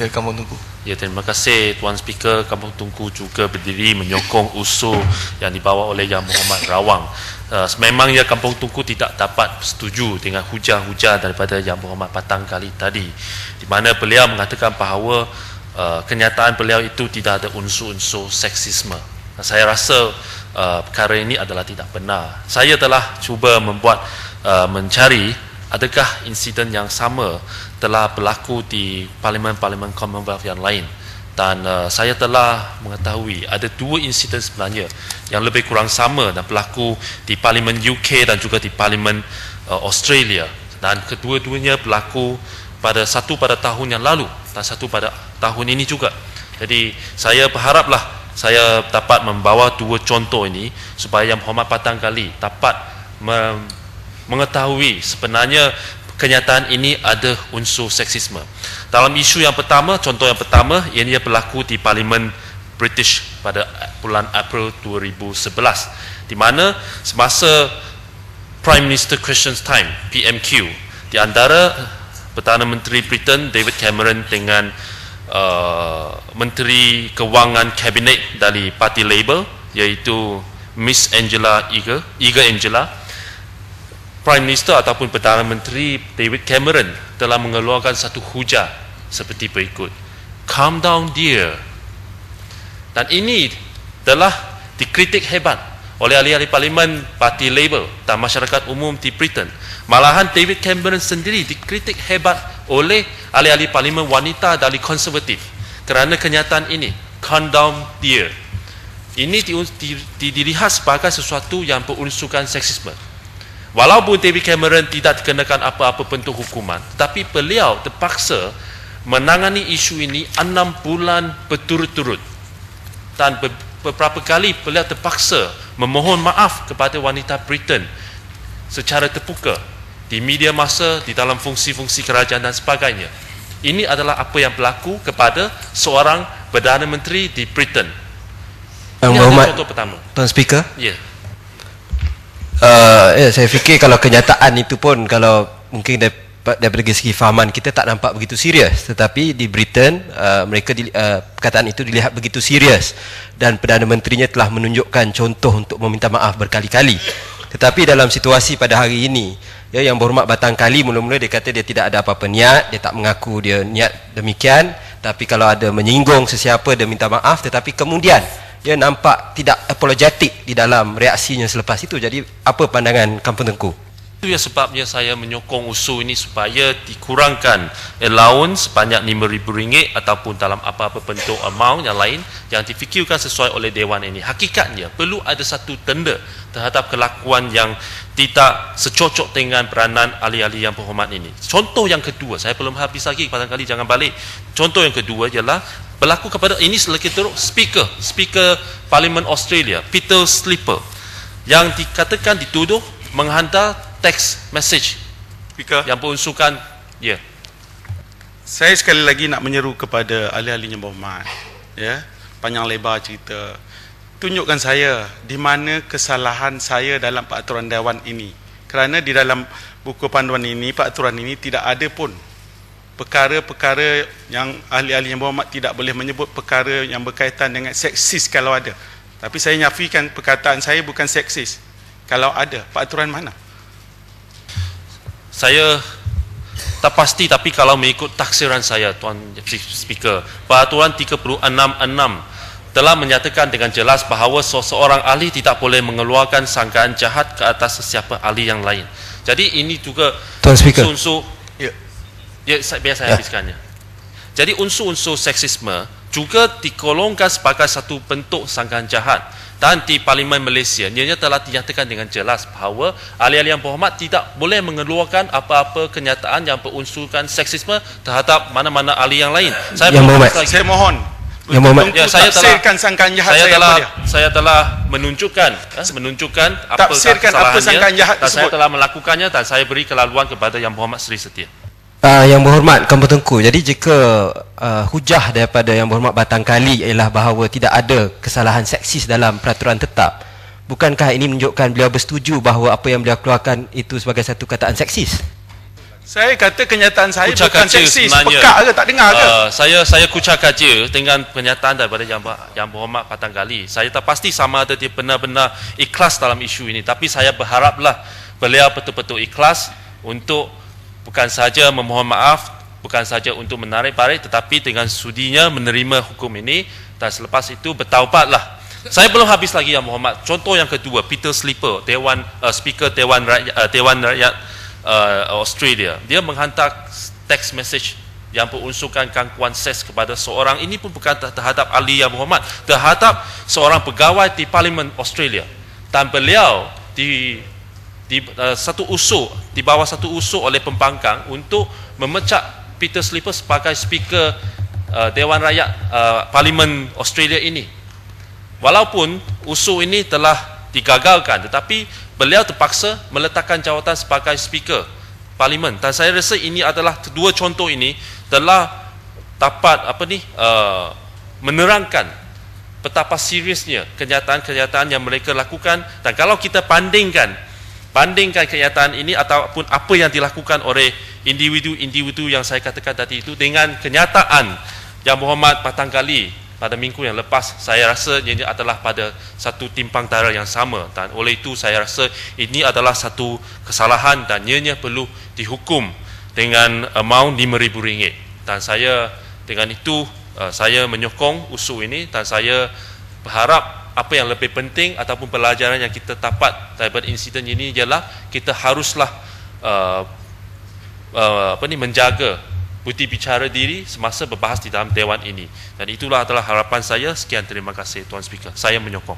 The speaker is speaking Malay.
Speaker Kampung Tungku. Ya, terima kasih Tuan Speaker. Kampung Tungku juga berdiri menyokong usul yang dibawa oleh Yang Berhormat Rawang. Memangnya Kampung Tungku tidak dapat setuju dengan hujah-hujah daripada Yang Berhormat Batang Kali tadi, di mana beliau mengatakan bahawa kenyataan beliau itu tidak ada unsur-unsur seksisme. Saya rasa perkara ini adalah tidak benar. Saya telah cuba mencari adakah insiden yang sama telah berlaku di parlimen-parlimen Commonwealth yang lain, dan saya telah mengetahui ada 2 insiden sebenarnya yang lebih kurang sama dan berlaku di parlimen UK dan juga di parlimen Australia, dan kedua-duanya berlaku satu pada tahun yang lalu dan satu pada tahun ini juga. Jadi saya berharaplah saya dapat membawa 2 contoh ini supaya Yang Berhormat Batang Kali dapat mengetahui sebenarnya kenyataan ini ada unsur seksisme. Dalam isu yang pertama, contoh yang pertama, ia berlaku di Parlimen British pada bulan April 2011, di mana semasa Prime Minister Questions Time, PMQ, di antara Perdana Menteri Britain David Cameron dengan Menteri Kewangan Kabinet dari Parti Labour, iaitu Miss Angela Eager Angela, Prime Minister ataupun Perdana Menteri David Cameron telah mengeluarkan satu hujah seperti berikut: "Calm down dear." Dan ini telah dikritik hebat oleh ahli-ahli parlimen Parti Labour dan masyarakat umum di Britain. Malahan David Cameron sendiri dikritik hebat oleh ahli-ahli parlimen wanita dari konservatif kerana kenyataan ini, "Calm down dear." Ini dilihat sebagai sesuatu yang berunsurkan seksisme. Walaupun David Cameron tidak dikenakan apa-apa bentuk hukuman, tetapi beliau terpaksa menangani isu ini 6 bulan berturut-turut, dan beberapa kali beliau terpaksa memohon maaf kepada wanita Britain secara terbuka di media massa, di dalam fungsi-fungsi kerajaan dan sebagainya. Ini adalah apa yang berlaku kepada seorang Perdana Menteri di Britain. Ini adalah contoh pertama. Tuan Speaker? Ya. Saya fikir kalau kenyataan itu pun, kalau mungkin daripada segi fahaman kita tak nampak begitu serius, tetapi di Britain mereka perkataan itu dilihat begitu serius, dan Perdana Menterinya telah menunjukkan contoh untuk meminta maaf berkali-kali. Tetapi dalam situasi pada hari ini, Yang Berhormat Batang Kali mula-mula dia kata dia tidak ada apa-apa niat, dia tak mengaku dia niat demikian, tapi kalau ada menyinggung sesiapa dia minta maaf, tetapi kemudian dia nampak tidak apologetik di dalam reaksinya selepas itu. Jadi apa pandangan Kampung Tengku? Itu ya sebabnya saya menyokong usul ini supaya dikurangkan allowance sebanyak RM5,000 ataupun dalam apa-apa bentuk amount yang lain yang difikirkan sesuai oleh Dewan ini. Hakikatnya perlu ada satu tanda terhadap kelakuan yang tidak secocok dengan peranan ahli-ahli yang berhormat ini. Contoh yang kedua, saya belum habis lagi, barangkali jangan balik. Contoh yang kedua ialah berlaku kepada ini selagi teruk Speaker Parlimen Australia, Peter Slipper, yang dikatakan dituduh menghantar text message Speaker, yang berunsurkan saya sekali lagi nak menyeru kepada ahli-ahli yang berhormat, panjang lebar cerita, tunjukkan saya di mana kesalahan saya dalam peraturan Dewan ini, kerana di dalam buku panduan ini, peraturan ini tidak ada pun perkara-perkara yang ahli-ahli yang berhormat tidak boleh menyebut perkara yang berkaitan dengan seksis kalau ada. Tapi saya nyafikan perkataan saya bukan seksis. Kalau ada, peraturan mana? Saya tak pasti, tapi kalau mengikut taksiran saya, Tuan Speaker, peraturan 36.6 telah menyatakan dengan jelas bahawa seseorang ahli tidak boleh mengeluarkan sangkaan jahat ke atas sesiapa ahli yang lain. Jadi ini juga Tuan Speaker, unsur biar saya habiskannya. Jadi unsur-unsur seksisme juga digolongkan sebagai satu bentuk sangkaan jahat. Dan di Parlimen Malaysia, ianya telah dinyatakan dengan jelas bahawa ahli-ahli yang berhormat tidak boleh mengeluarkan apa-apa kenyataan yang berunsurkan seksisme terhadap mana-mana ahli yang lain. Saya mohon. Saya tafsirkan sangkaan jahat saya telah menunjukkan apa kesalahannya, dan saya telah melakukannya, dan saya beri kelaluan kepada Yang Berhormat Seri Setia. Yang Berhormat Kampung Tengku, jadi jika hujah daripada Yang Berhormat Batang Kali ialah bahawa tidak ada kesalahan seksis dalam peraturan tetap, bukankah ini menunjukkan beliau bersetuju bahawa apa yang beliau keluarkan itu sebagai satu kataan seksis? Saya kata kenyataan saya Kucak bukan kaca seksi, sebenarnya. sepekak ke tak dengar ke? Saya kucak kaca dengan pernyataan daripada Yang Berhormat Patan Gali. Saya tak pasti sama ada dia benar-benar ikhlas dalam isu ini, tapi saya berharaplah beliau betul-betul ikhlas untuk bukan saja memohon maaf, bukan saja untuk menarik balik, tetapi dengan sudinya menerima hukum ini dan selepas itu bertaubatlah. Saya belum habis lagi Yang Berhormat. Contoh yang kedua, Peter Slipper, Speaker Dewan Rakyat Australia, dia menghantar text message yang berunsurkan gangguan seks kepada seorang, ini pun bukan terhadap ahli Yang Berhormat, terhadap seorang pegawai di Parlimen Australia, dan beliau di bawah satu usul oleh pembangkang untuk memecat Peter Slipper sebagai Speaker Dewan Rakyat Parlimen Australia ini. Walaupun usul ini telah digagalkan, tetapi beliau terpaksa meletakkan jawatan sebagai Speaker Parlimen, dan saya rasa ini adalah dua contoh ini telah dapat menerangkan betapa seriusnya kenyataan-kenyataan yang mereka lakukan. Dan kalau kita bandingkan kenyataan ini ataupun apa yang dilakukan oleh individu-individu yang saya katakan tadi itu dengan kenyataan Yang Berhormat Patan Gali pada minggu yang lepas, saya rasa ini adalah pada satu timpang tara yang sama, dan oleh itu saya rasa ini adalah satu kesalahan dan ianya perlu dihukum dengan amount RM5,000. Dan saya dengan itu saya menyokong usul ini, dan saya berharap apa yang lebih penting ataupun pelajaran yang kita dapat daripada insiden ini ialah kita haruslah menjaga bukti bicara diri semasa berbahas di dalam Dewan ini. Dan itulah adalah harapan saya. Sekian, terima kasih Tuan Speaker. Saya menyokong.